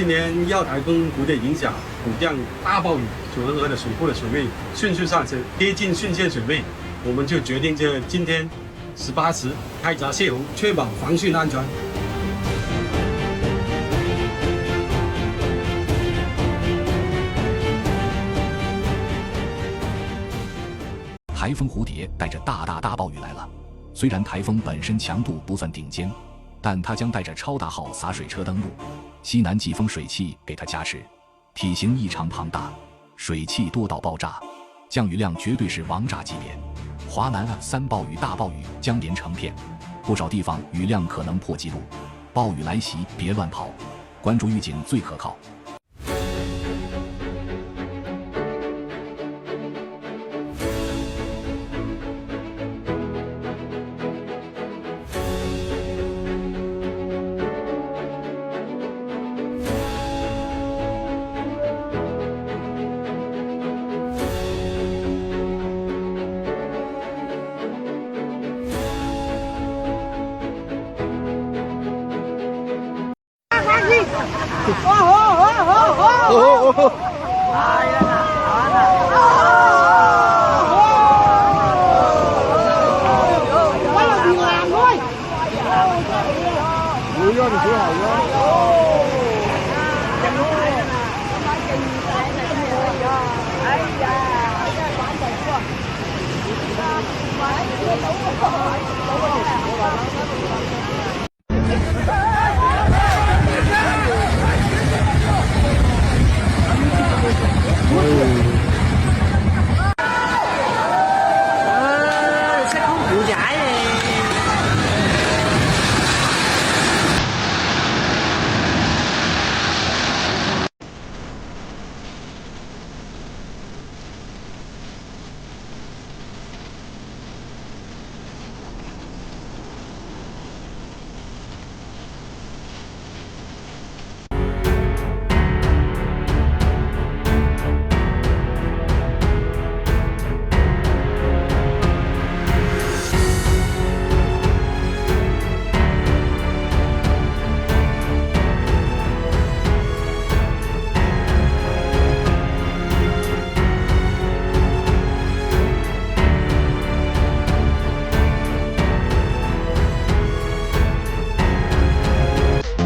年1号台风蝴蝶影响，普降大暴雨，九河河的水库的水位迅速上升，接近汛限水位，我们就决定今天18时开闸泄洪，确保防汛安全。台风蝴蝶带着大暴雨来了，虽然台风本身强度不算顶尖，但它将带着超大号洒水车登陆，西南季风水汽给它加持，体型异常庞大，水汽多到爆炸，降雨量绝对是王炸级别。华南岸3暴雨大暴雨将连成片，不少地方雨量可能破纪录，暴雨来袭别乱跑，关注预警最可靠。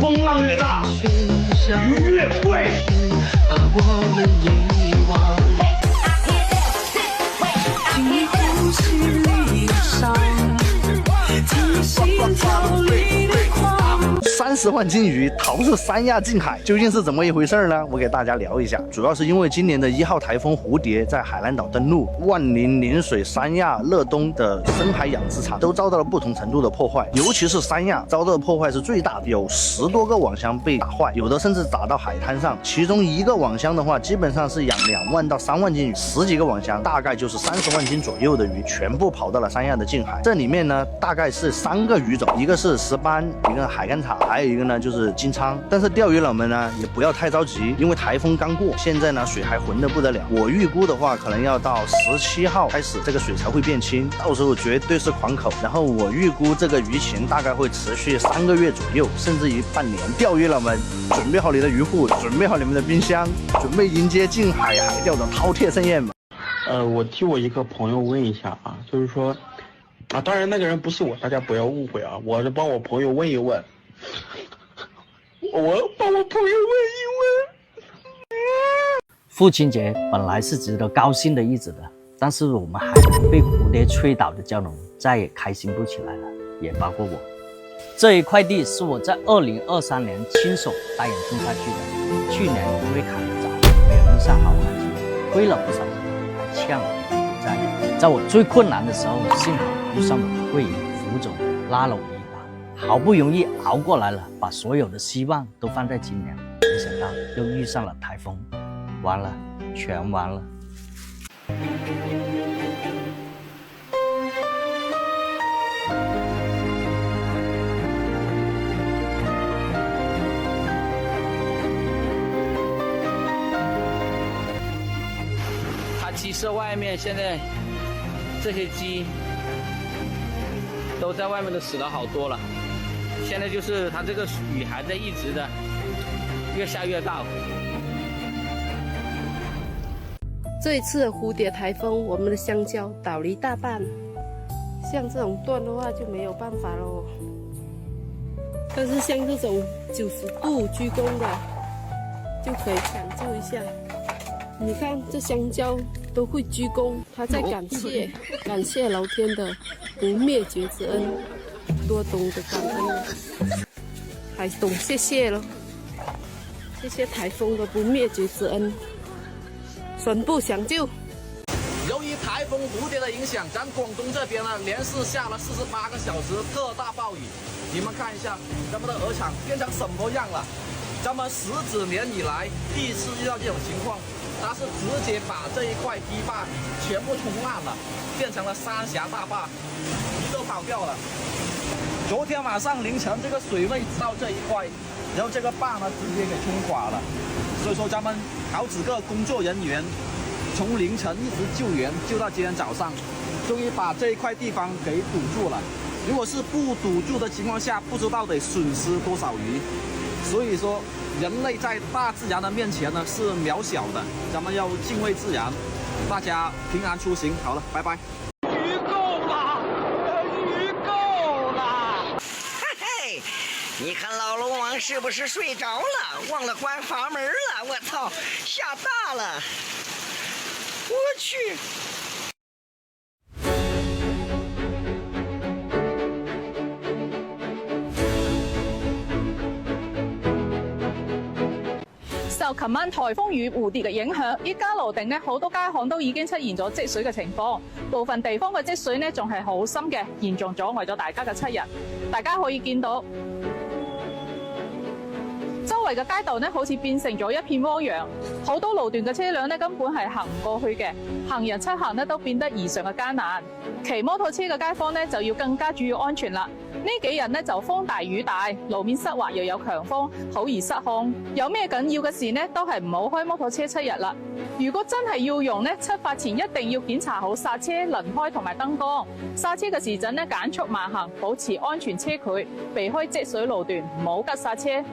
风浪越大，雨越贵。把我们遗忘，听呼吸里的伤，听心跳里的狂。30万斤鱼逃出三亚近海，究竟是怎么一回事呢？我给大家聊一下，主要是因为今年的1号台风蝴蝶在海南岛登陆，万宁、涟水、三亚、乐东的深海养殖场都遭到了不同程度的破坏，尤其是三亚遭到的破坏是最大的，有10多个网箱被打坏，有的甚至打到海滩上。其中一个网箱的话，基本上是养2万到3万斤鱼，10几个网箱大概就是30万斤左右的鱼，全部跑到了三亚的近海。这里面呢，大概是3个鱼种，一个是石斑，一个海干草，还有一个呢就是金鲳。但是钓鱼佬们呢也不要太着急，因为台风刚过，现在呢水还浑得不得了。我预估的话，可能要到17号开始，这个水才会变清，到时候绝对是狂口。然后我预估这个鱼情大概会持续3个月左右，甚至于半年。钓鱼佬们，准备好你的渔户，准备好你们的冰箱，准备迎接近海海钓的饕餮盛宴吧。我替我一个朋友问一下啊，就是说，当然那个人不是我，大家不要误会啊，我是帮我朋友问一问，我帮我朋友问一问。父亲节本来是值得高兴的日子的，但是我们海南被蝴蝶吹倒的蛟龙再也开心不起来了，也包括我。这一块地是我在2023年亲手带人种下去的，去年因为砍得早，没有遇上好环境，亏了不少钱，还欠了一笔债。在我最困难的时候，幸好遇上了慧颖副总拉了我一把，好不容易熬过来了，把所有的希望都放在今年，没想到又遇上了台风，完了，全完了。鸡舍外面现在这些鸡都在外面都死了好多了，现在就是它这个雨还在一直的越下越大。这一次的蝴蝶台风，我们的香蕉倒了一大半，像这种断的话就没有办法喽。但是像这种90度鞠躬的，就可以抢救一下。你看这香蕉都会鞠躬，它在感谢老天的不灭绝之恩，多懂得感恩，还懂谢谢咯。谢谢台风的不灭绝之恩，全部抢救。由于台风蝴蝶的影响，咱广东这边呢连续下了48个小时特大暴雨。你们看一下，咱们的鹅厂变成什么样了？咱们10几年以来第一次遇到这种情况，它是直接把这一块堤坝全部冲烂了，变成了三峡大坝，鱼都跑掉了。昨天晚上凌晨，这个水位到这一块，然后这个坝呢直接给冲垮了。所以说，咱们好几个工作人员从凌晨一直救援，救到今天早上，终于把这一块地方给堵住了。如果是不堵住的情况下，不知道得损失多少鱼。所以说，人类在大自然的面前呢是渺小的，咱们要敬畏自然。大家平安出行，好了，拜拜。鱼够了，鱼够了！嘿嘿，你看老龙王是不是睡着了，忘了关阀门了？我操，吓大了！我去。受琴晚颱風與蝴蝶嘅影響，依家羅定呢好多街巷都已經出現咗積水嘅情況，部分地方嘅積水呢仲係好深嘅，嚴重阻礙咗大家嘅出入。大家可以見到，周圍嘅街道呢好似變成咗一片汪洋，好多路段嘅車輛呢根本係行唔過去嘅，行人出行呢都變得異常嘅艱難。騎摩托車嘅街坊呢就要更加注意安全啦。呢幾日呢就風大雨大，路面濕滑又有強風，好易失控。有咩緊要嘅事呢，都係唔好開摩托車出入啦。如果真係要用呢，出發前一定要檢查好剎車、輪胎同埋燈光。剎車嘅時陣呢，減速慢行，保持安全車距，避開積水路段，唔好急剎車。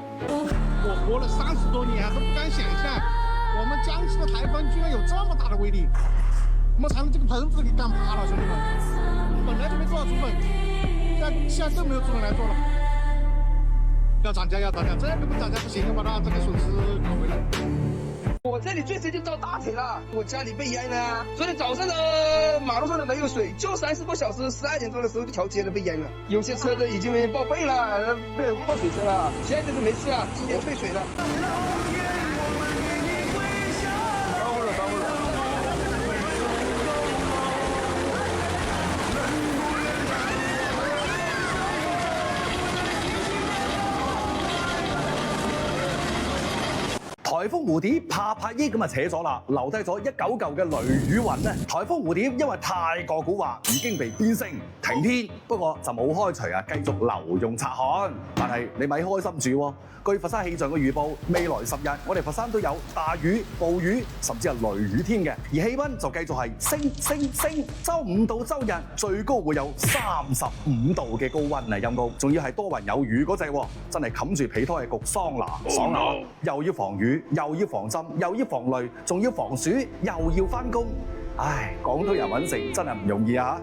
我活了30多年，還是不敢想象，我們江西的颱風居然有這麼大的威力。我們才用這個棚子給幹趴了，兄弟們！本來就沒多少竹本，現在更沒有竹本來做了。要漲價，要漲價，這個不漲價不行，把它這個損失搞回來。我這裡最近就遭大水了，我家裡被淹了。昨天早上的馬路上都沒有水，就3、4個小時，12點多的時候，一條街都被淹了。有些車子已經報廢了，被人過水車了。現在是沒事了，今天退水了。颱風蝴蝶拍億咁啊扯咗啦，留低咗一嚿嚿嘅雷雨雲咧。颱風蝴蝶因為太過蠱惑，已經被變性停天，不過就冇開除啊，繼續留用察看。但係你咪開心住喎，據佛山氣象嘅預報，未來10日我哋佛山都有大雨、暴雨，甚至係雷雨天嘅，而氣溫就繼續係升，周5到周日最高會有35度嘅高溫啊，陰公，仲要係多雲有雨嗰隻喎，真係冚住被胎係焗桑拿，爽啊！又要防雨，又要防浸，又要防雷，仲要防暑，又要返工，唉，廣東人揾食真係唔容易啊！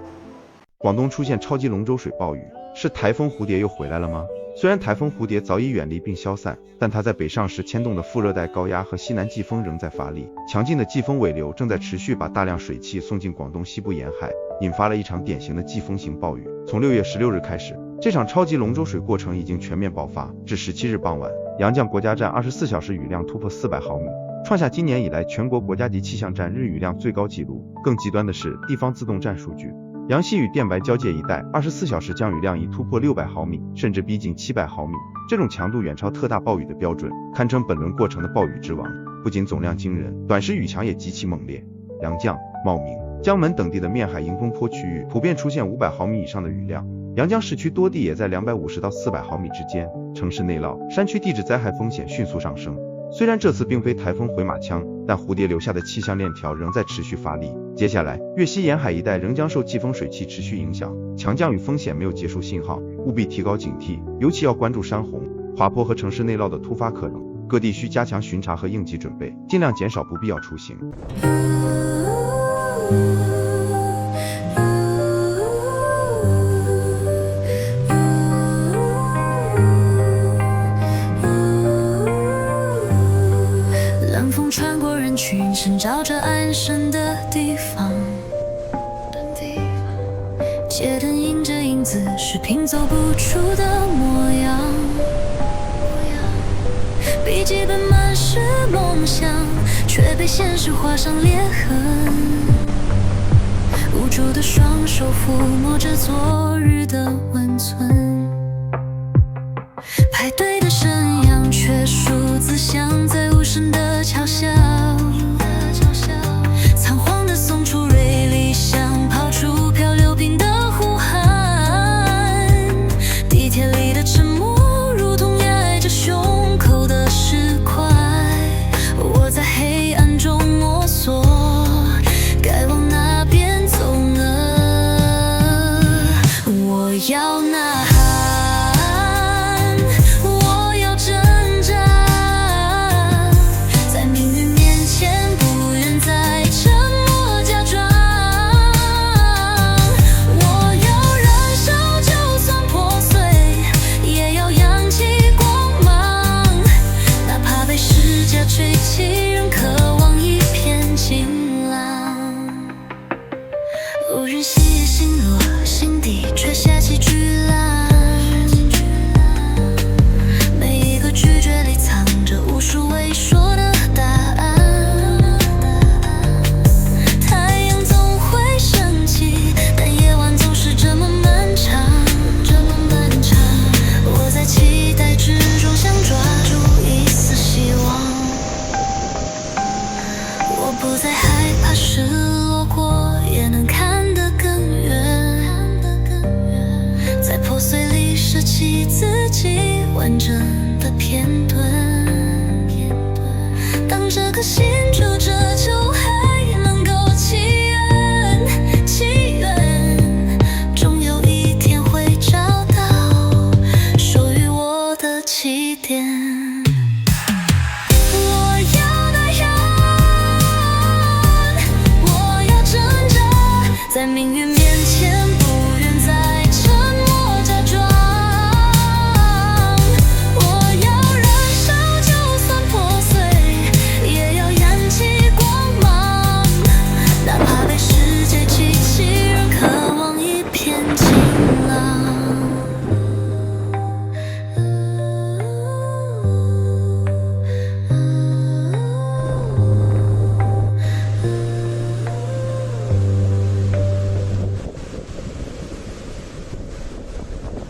廣東出現超級龍舟水暴雨，是颱風蝴蝶又回來了嗎？雖然颱風蝴蝶早已遠離並消散，但它在北上時牽動的副熱帶高壓和西南季風仍在發力，強勁的季風尾流正在持續把大量水汽送進廣東西部沿海，引發了一場典型的季風型暴雨。從6月16日開始，這場超級龍舟水過程已經全面爆發，至17日傍晚，陽江國家站24小時雨量突破400毫米，創下今年以來全國國家級氣象站日雨量最高紀錄。更極端的是地方自動站數據，陽西與電白交界一帶24小時降雨量已突破600毫米，甚至逼近700毫米，這種強度遠超特大暴雨的標準，堪稱本輪過程的暴雨之王。不僅總量驚人，短時雨強也極其猛烈。陽江、茂名、江門等地的面海迎風坡區域普遍出現500毫米以上的雨量，陽江市區多地也在250到400毫米之間，城市內澇、山區地質災害風險迅速上升。雖然這次並非颱風回馬槍，但蝴蝶留下的氣象鏈條仍在持續發力。接下來，粵西沿海一帶仍將受季風水氣持續影響，強降雨風險沒有結束信號，務必提高警惕，尤其要關注山洪、滑坡和城市內澇的突發可能。各地需加强巡查和应急准备，尽量减少不必要出行。冷风穿过人群，寻找着安身的地方。街灯映着影子，是拼凑不出的模样。笔记本满是梦想，却被现实画上裂痕。无助的双手抚摸着昨日的温存，排队的声扬却数字响在无声的桥下。仓皇的送出锐利枪，抛出漂流瓶的呼喊。地铁里的沉默如同压抑着胸口的石块。我在黑暗中摸索，该往哪边走呢？我要呐喊，我要挣扎，在命运面前不愿再沉默假装。我要燃烧，就算破碎，也要扬起光芒。哪怕被世界吹起，仍渴望一片晴朗。无人细心落，心底却下起巨浪。每一个拒绝里藏着无数未说的答案。太阳总会升起，但夜晚总是这么漫长，这么漫长。我在期待之中想抓住一丝希望。我不再害怕失落过，也能看得更远。在破碎里拾起自己完整的片段。当这个心